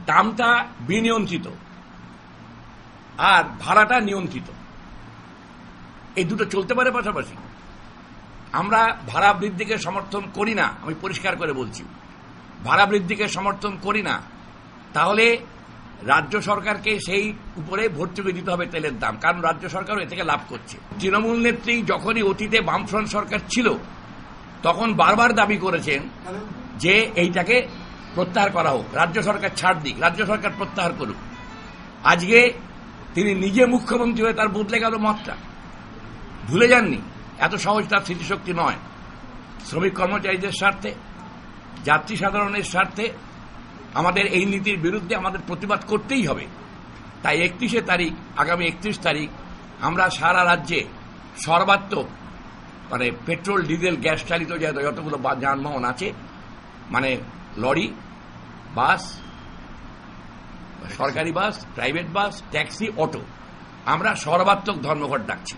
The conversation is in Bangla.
দামটা বিনিয়ন্ত্রিত আর ভাড়াটা নিয়ন্ত্রিত, এই দুটো চলতে পারে পাশাপাশি। আমরা ভাড়া বৃদ্ধিকে সমর্থন করি না, আমি পরিষ্কার করে বলছি, ভাড়া বৃদ্ধিকে সমর্থন করি না। তাহলে রাজ্য সরকারকে সেই উপরে ভর্তুকি দিতে হবে তেলের দাম, কারণ রাজ্য সরকারও এ থেকে লাভ করছে। তৃণমূল নেত্রী যখনই অতীতে বামফ্রন্ট সরকার ছিল তখন বারবার দাবি করেছেন যে এইটাকে প্রত্যাহার করা হোক, রাজ্য সরকার ছাড় দিক, রাজ্য সরকার প্রত্যাহার করুক। আজকে তিনি নিজে মুখ্যমন্ত্রী হয়ে তার বদলে গেল মতটা। ভুলে যাননি, এত সহজ তার স্মৃতিশক্তি নয়। শ্রমিক কর্মচারীদের স্বার্থে, যাত্রী সাধারণের স্বার্থে আমাদের এই নীতির বিরুদ্ধে আমাদের প্রতিবাদ করতেই হবে। তাই 31শে তারিখ, আগামী 31 তারিখ আমরা সারা রাজ্যে সর্বাত্মক পেট্রোল, ডিজেল, গ্যাস চালিত যতগুলো যানবাহন আছে, লরি, বাস, সরকারি বাস, প্রাইভেট বাস, ট্যাক্সি, অটো, আমরা সর্বাত্মক ধর্মঘট ডাকছি।